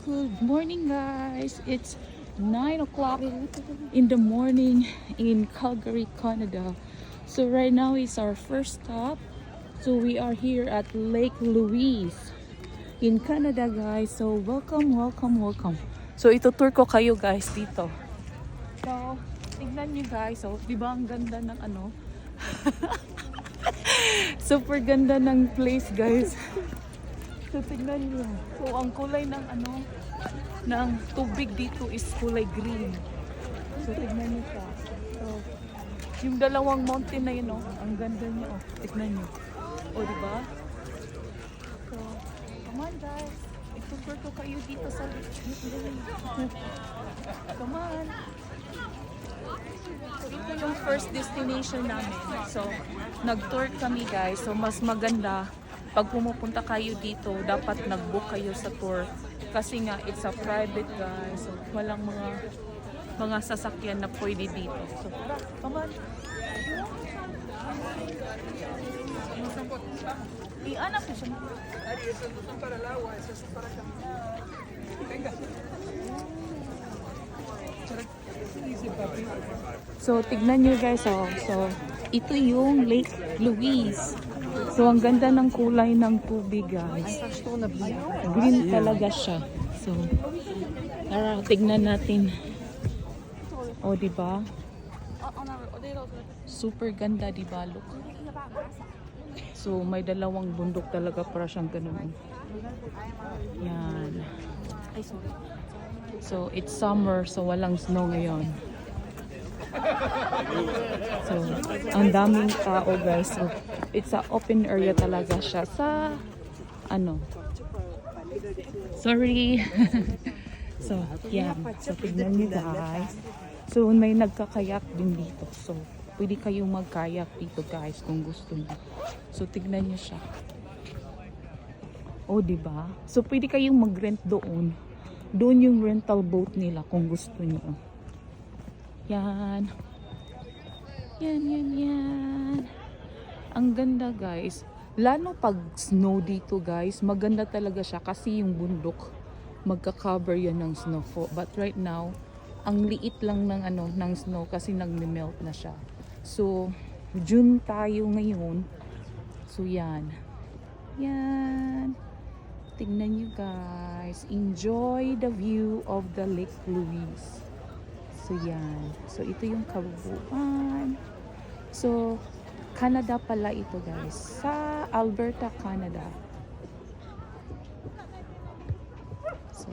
Good morning, guys. It's 9 o'clock in the morning in Calgary, Canada. So right now is our first stop. So we are here at Lake Louise in Canada, guys. So welcome, welcome, welcome. So itutur ko kayo guys dito. So tignan nyo guys. So di ba ang ganda ng ano? Super ganda ng place, guys. So tignan nyo. So ang kulay ng ano, ng tubig dito is kulay green. So tignan nyo siya. So yung dalawang mountain na yun, oh, ang ganda niya, oh. Tignan nyo. O, diba? So, come on guys. Itutur ko kayo dito sa come on. So ito yung first destination namin. So nag-tour kami guys. So mas maganda pag pumupunta kayo dito, dapat nag-book kayo sa tour. Kasi nga, it's a private guys. So, walang mga sasakyan na pwede dito. So, tara, come on. Anak ko siya. So, tignan nyo guys. So, ito yung Lake Louise. So, ang ganda ng kulay ng tubig, guys. Green talaga siya. So, tara, tignan natin. O, diba? Super ganda, diba? Look. So, may dalawang bundok talaga para siyang ganun. Yan. So, it's summer, so walang snow ngayon. So, ang daming tao guys. So, it's a open area talaga siya sa ano. Sorry. So, yan. So, tignan niyo guys. So, may nagkakayak din dito. So, pwede kayong magkayak dito guys kung gusto niyo. So, tignan niyo siya. Oh, diba? So, pwede kayong mag-rent doon. Doon yung rental boat nila kung gusto niyo. Yan. Yan. Ang ganda guys. Lalo pag snow dito guys, maganda talaga siya kasi yung bundok magka-cover yan ng snow. But right now, ang liit lang ng ano ng snow kasi nagme-melt na siya. So, June tayo ngayon. So yan. Yan. Tignan nyo guys. Enjoy the view of the Lake Louise. So yan. So ito yung kabuuan. So Canada pala ito guys. Sa Alberta, Canada. So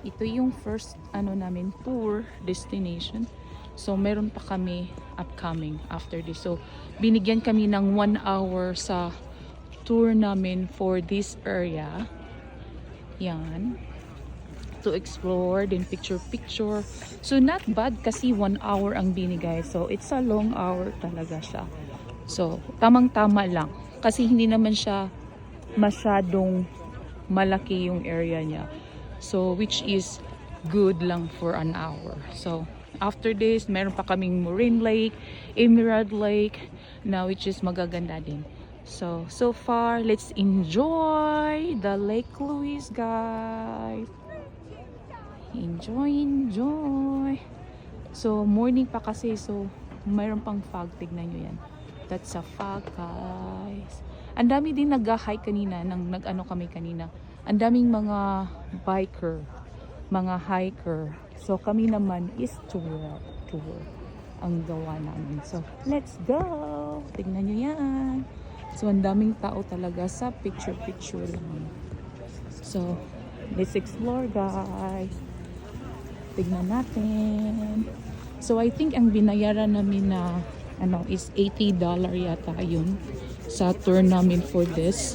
ito yung first ano namin tour destination. So meron pa kami upcoming after this. So binigyan kami ng 1 hour sa tour namin for this area. Yan. To explore, then picture. So not bad kasi 1 hour ang binigay. So it's a long hour talaga siya. So tamang-tama lang. Kasi hindi naman siya masyadong malaki yung area niya. So which is good lang for an hour. So after this, meron pa kaming Moraine Lake, Emerald Lake, na which is magaganda din. So far, let's enjoy the Lake Louise, guys. Enjoy. So, morning pa kasi. So, mayroon pang fog. Tignan nyo yan. That's a fog, guys. Ang dami din nag-hike kanina. Nag-ano kami kanina. Ang daming mga biker. Mga hiker. So, kami naman is tour ang gawa namin. So, let's go! Tignan nyo yan. So, ang daming tao talaga sa picture lang. So, let's explore, guys. Tignan natin. So, I think ang binayaran namin na ano is $80 yata yun sa tour namin for this.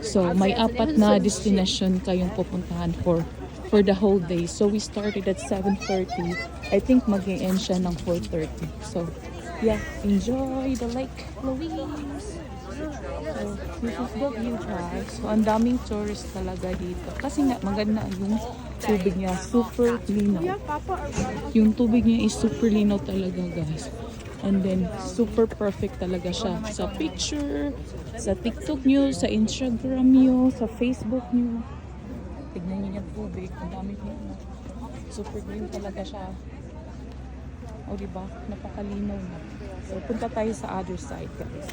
So, may 4 na destination kayong pupuntahan for the whole day. So, we started at 7:30. I think mag-e-end siya ng 4:30. So, yeah, enjoy the Lake Louise. So, this is the view guys. So, ang daming tourists talaga dito. Kasi nga, maganda yung tubig niya. Super linaw. Yung tubig niya is super linaw talaga guys. And then, super perfect talaga siya. Sa picture, sa TikTok nyo, sa Instagram nyo, sa Facebook nyo. Tignan niyo yung tubig. Ang dami niya. Super green talaga siya. O diba? Napakalinaw na. So punta tayo sa other side guys.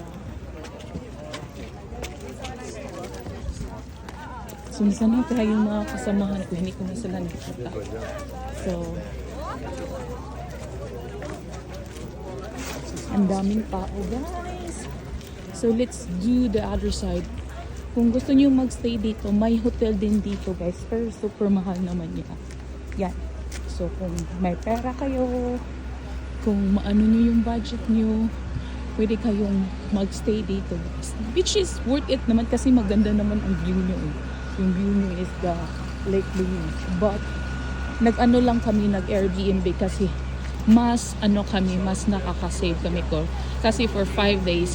So sana kaya yung mga kasamahan ko, hindi ko na sila nakita. So ang daming tao guys. So let's do the other side. Kung gusto niyo magstay dito, may hotel din dito guys. Pero super mahal naman niya. Yan. So kung may pera kayo, kung maano nyo yung budget nyo, pwede kayong magstay dito. Which is worth it naman kasi maganda naman ang view nyo. Yung view nyo is the Lake Louise. But, nag-ano lang kami, nag-Airbnb kasi mas nakaka-save kami ko. Kasi for 5 days,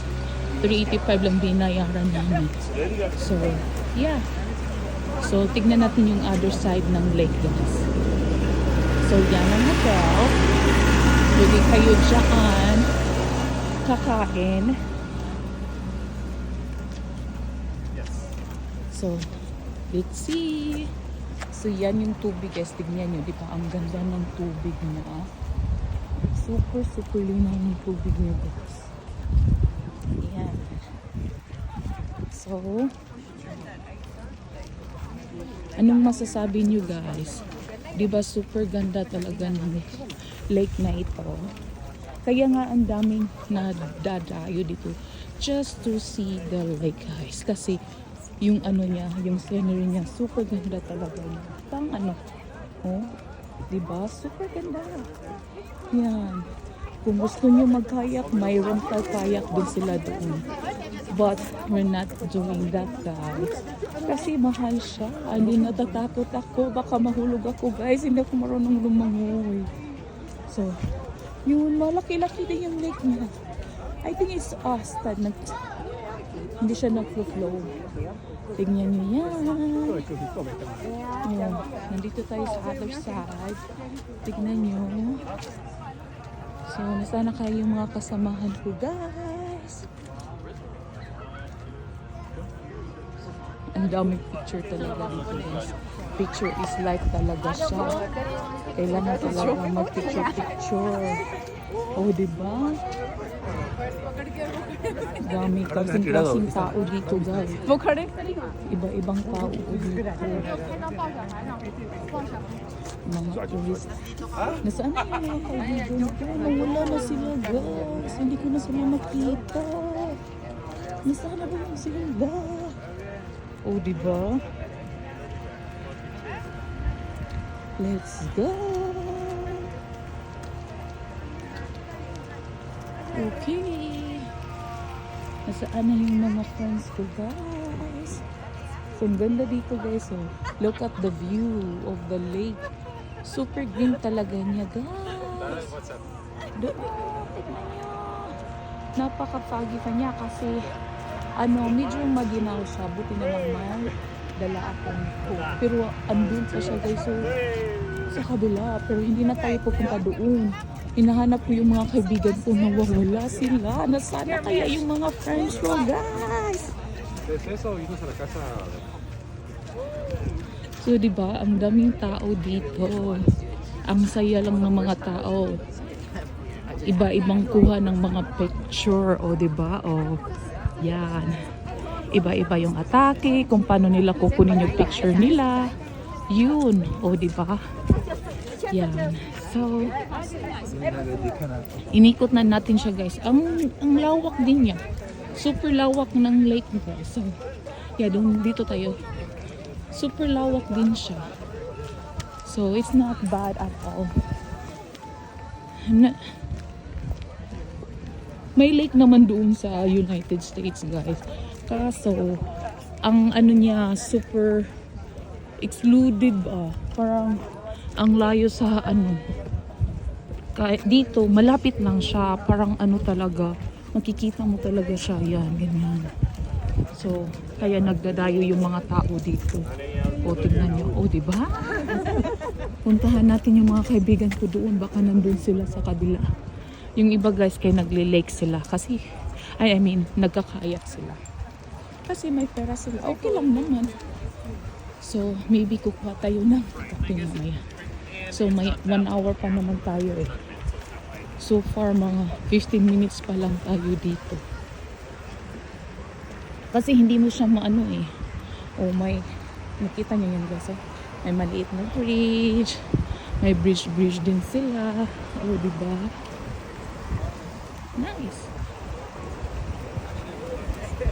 385 lang binayaran namin. So, yeah. So, tignan natin yung other side ng lake guys. So, yan ang hotel. Pwede kayo dyan kakain. So, let's see. So, yan yung tubig guys. Tignan nyo, di ba? Ang ganda ng tubig na. Super, super linaw ng tubig nyo guys. Yan. So, anong masasabi nyo guys? Di ba super ganda talaga ng lake na ito? Kaya nga ang daming nadadayo dito just to see the lake guys. Kasi yung ano niya, yung scenery niya, super ganda talaga. Pang ano, oh, di ba? Super ganda. Yan. Kung gusto niyo mag-kayak, may rental kayak din sila doon. But we're not doing that guys. Kasi mahal siya. Hindi natatakot ako. Baka mahulog ako guys. Hindi ako marunong lumangoy. So, yun, malaki-laki din yung lake niya. I think it's stagnant. Hindi siya nag-flow. Tingnan niyo yan. Ayan. Nandito tayo sa other side. Tignan niyo. So, nasana kayo yung mga kasamahan ko, guys. Ang daming picture talaga dito, guys. Picture is life talaga siya. Kailangan talaga mag-picture-picture. Oh, diba? Dami kasing tao dito, guys. Iba-ibang tao dito. Mga tourist. Nasaan na yung mga kaibigan ko? Nawala na sila guys. Hindi ko na sila makita. Nasaan na ba yung sila? Oh, diba? Let's go! Okay. Nasaan na yung mga friends ko guys? So, ang ganda dito guys. Oh. Look at the view of the lake. Super green talaga niya, guys. Doon, tignan niyo. Napaka-foggy pa niya kasi medyo maginaw siya. Buti na lang may dala akong coat. Pero andun pa siya, guys. So, sa kabila. Pero hindi na tayo pupunta doon. Hinahanap ko yung mga kaibigan ko. Nawawala sila. Nasana kaya yung mga friends ko, guys. So, diba, ang daming tao dito. Ang saya lang ng mga tao. Iba-ibang kuha ng mga picture. O, diba? O, yan. Iba-iba yung atake, kung paano nila kukunin yung picture nila. Yun. O, diba? Yan. So, inikot na natin siya, guys. Ang lawak din niya. Super lawak ng lake, guys. So, yeah, dito tayo. Super lawak din siya. So, it's not bad at all. May lake naman doon sa United States, guys. Kaso, ang niya, super excluded ba? Parang, ang layo sa Kahit dito, malapit lang siya. Parang talaga, makikita mo talaga siya. Yan, ganyan. So, kaya nagdadayo yung mga tao dito. O, tignan nyo. O, diba? Puntahan natin yung mga kaibigan ko doon. Baka nandun sila sa kabila. Yung iba guys, kaya nagle-lake sila. Kasi, I mean, nagkakayak sila. Kasi may pera sila. Okay lang naman. So, maybe kukuha tayo ng kape mamaya. So, may 1 hour pa naman tayo eh. So far, mga 15 minutes pa lang tayo dito. Kasi hindi mo siya maano eh. Oh, may, nakita niyo yan guys. Oh. May maliit na bridge. May bridge din sila. Oh, diba? Nice.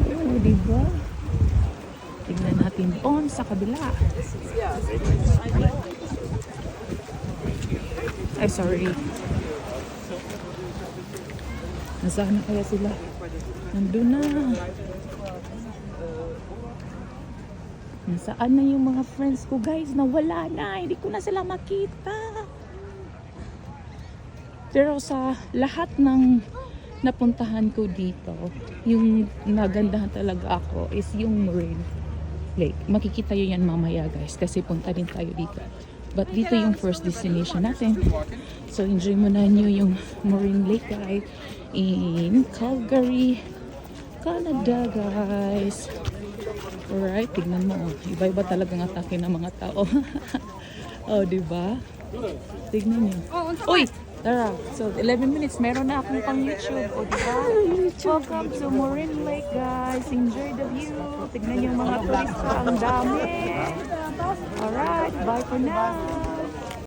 Oh, diba? Tingnan natin doon sa kabila. Ay, sorry. Nasaan na kaya sila? Nandun na. Nasaan na yung mga friends ko guys? Nawala na. Hindi ko na sila makita. Pero sa lahat ng napuntahan ko dito, yung nagandahan talaga ako is yung Marine Lake. Makikita yun yan mamaya guys kasi punta din tayo dito. But dito yung first destination natin. So enjoy muna nyo yung Marine Lake guys in Calgary, Canada guys. Alright, tignan mo. Iba-iba talagang atake ng mga tao. Oh, diba? Tignan nyo. Uy! Tara, so 11 minutes, meron na akong pang YouTube. O diba? Welcome to Marine Lake guys. Enjoy the view. Tignan nyo mga turista. Ang dami. Alright, bye for now.